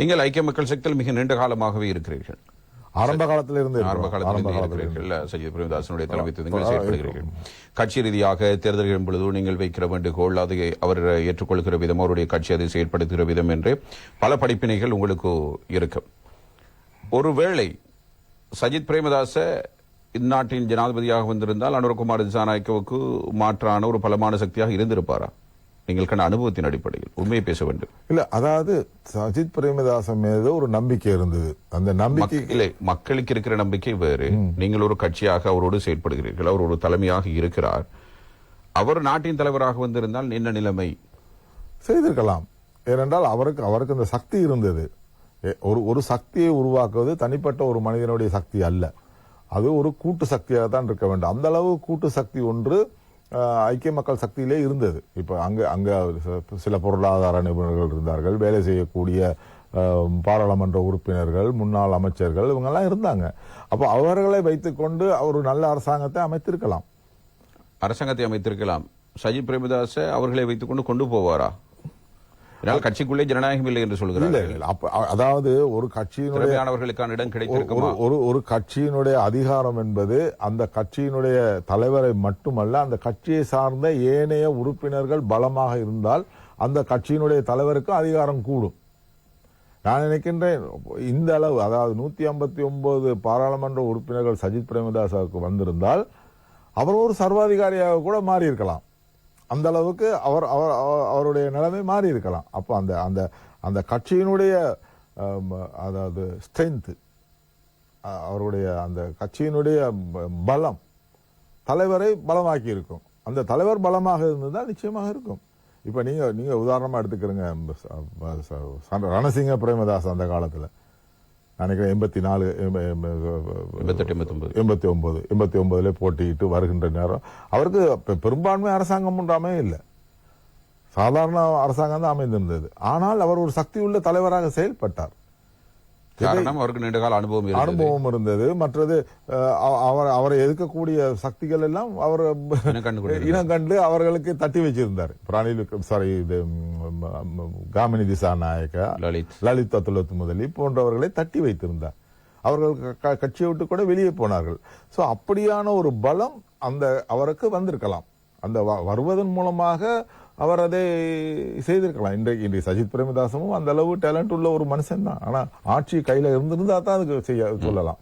நீங்கள் ஐக்கிய மக்கள் சக்தியில் மிக நீண்ட காலமாகவே இருக்கிறீர்கள். ஆரம்ப காலத்தில் இருக்கிறீர்கள். சஜித் பிரேமதாசனுடைய தலைமைத்துவத்தில் செயல்படுகிறீர்கள். கட்சி ரீதியாக தேர்தல்களின் பொழுது நீங்கள் வைக்கிற வேண்டுகோள், அதை அவர் ஏற்றுக்கொள்கிற விதம், அவருடைய கட்சி அதை செயல்படுத்துகிற விதம் என்று பல படிப்பினைகள் உங்களுக்கு இருக்கும். ஒருவேளை சஜித் பிரேமதாச இந்நாட்டின் ஜனாதிபதியாக வந்திருந்தால் அனுரகுமார் திசாநாயக்கவுக்கு மாற்றான ஒரு பலமான சக்தியாக இருந்திருப்பாரா? நீங்கள் கண்ட அனுபவத்தின் அடிப்படையில் உண்மையை பேச வேண்டும். இல்ல, அதாவது சஜித் பிரேமதாசன் மீது ஒரு நம்பிக்கை இருந்தது. அந்த நம்பிக்கை இல்லை, மக்களுக்கு இருக்கிற நம்பிக்கை வேறு. நீங்கள் ஒரு கட்சியாக அவரோடு செயல்படுகிறீர்கள், அவர் ஒரு தலைமையாக இருக்கிறார். அவர் நாட்டின் தலைவராக வந்திருந்தால் என்ன நிலைமை செய்திருக்கலாம். ஏனென்றால் அவருக்கு அந்த சக்தி இருந்தது. ஒரு சக்தியை உருவாக்குவது தனிப்பட்ட ஒரு மனிதனுடைய சக்தி அல்ல, அது ஒரு கூட்டு சக்தியாக தான் இருக்க வேண்டும். அந்த அளவு கூட்டு சக்தி ஒன்று ஐக்கிய மக்கள் சக்தியிலே இருந்தது. இப்ப அங்க சில பொருளாதார நிபுணர்கள் இருந்தார்கள், வேலை செய்யக்கூடிய பாராளுமன்ற உறுப்பினர்கள், முன்னாள் அமைச்சர்கள், இவங்கெல்லாம் இருந்தாங்க. அப்போ அவர்களை வைத்துக்கொண்டு ஒரு நல்ல அரசாங்கத்தை அமைத்திருக்கலாம். சஜித் பிரேமதாச அவர்களை வைத்துக் கொண்டு போவாரா? கட்சிக்குள்ளே ஜனநாயகம் இல்லை என்று சொல்கிறார்கள். அதாவது ஒரு கட்சியினுடையவர்களுக்கான இடம் கிடைத்திருக்குமா? ஒரு கட்சியினுடைய அதிகாரம் என்பது அந்த கட்சியினுடைய தலைவரை மட்டுமல்ல, அந்த கட்சியை சார்ந்த ஏனைய உறுப்பினர்கள் பலமாக இருந்தால் அந்த கட்சியினுடைய தலைவருக்கு அதிகாரம் கூடும். நான் நினைக்கின்றேன் இந்த அளவு, அதாவது 159 பாராளுமன்ற உறுப்பினர்கள் சஜித் பிரேமதாசாவுக்கு வந்திருந்தால் அவர் ஒரு சர்வாதிகாரியாக கூட மாறி இருக்கலாம். அந்த அளவுக்கு அவருடைய நிலைமை மாறி இருக்கலாம். அப்போ அந்த கட்சியினுடைய அதாவது ஸ்ட்ரென்த், அவருடைய அந்த கட்சியினுடைய பலம் தலைவரை பலமாக்கி இருக்கும். அந்த தலைவர் பலமாக இருந்ததுதான் நிச்சயமாக இருக்கும். இப்ப நீங்க உதாரணமா எடுத்துக்கிறீங்க ரணசிங்க பிரேமதாஸ் அந்த காலத்துல நினைக்கிறேன் 89 போட்டியிட்டு வருகின்ற நேரம் அவருக்கு பெரும்பான்மை அரசாங்கம் ஒன்றாமே இல்லை, சாதாரண அரசாங்கம் தான் அமைந்திருந்தது. ஆனால் அவர் ஒரு சக்தி உள்ள தலைவராக செயல்பட்டார். அவருக்கு நீண்ட கால அனுபவம் இருந்தது. மற்றது அவரை எதிர்க்கக்கூடிய சக்திகள் எல்லாம் அவர் இனம் கண்டு அவர்களுக்கு தட்டி வச்சிருந்தார். காமினி திசாநாயக்கா, லலித் அத்துலத் முதலி போன்றவர்களை தட்டி வைத்திருந்தார். அவர்கள் கட்சியை விட்டு கூட வெளியே போனார்கள். சோ அப்படியான ஒரு பலம் அவருக்கு வந்திருக்கலாம். அந்த வருவதன் மூலமாக அவர் அதை செய்திருக்கலாம். இன்றைக்கு சஜித் பிரேமதாசமும் அந்த அளவு டேலண்ட் உள்ள ஒரு மனுஷன் தான். ஆனா ஆட்சி கையில இருந்திருந்தா தான் அதுக்கு சொல்லலாம்.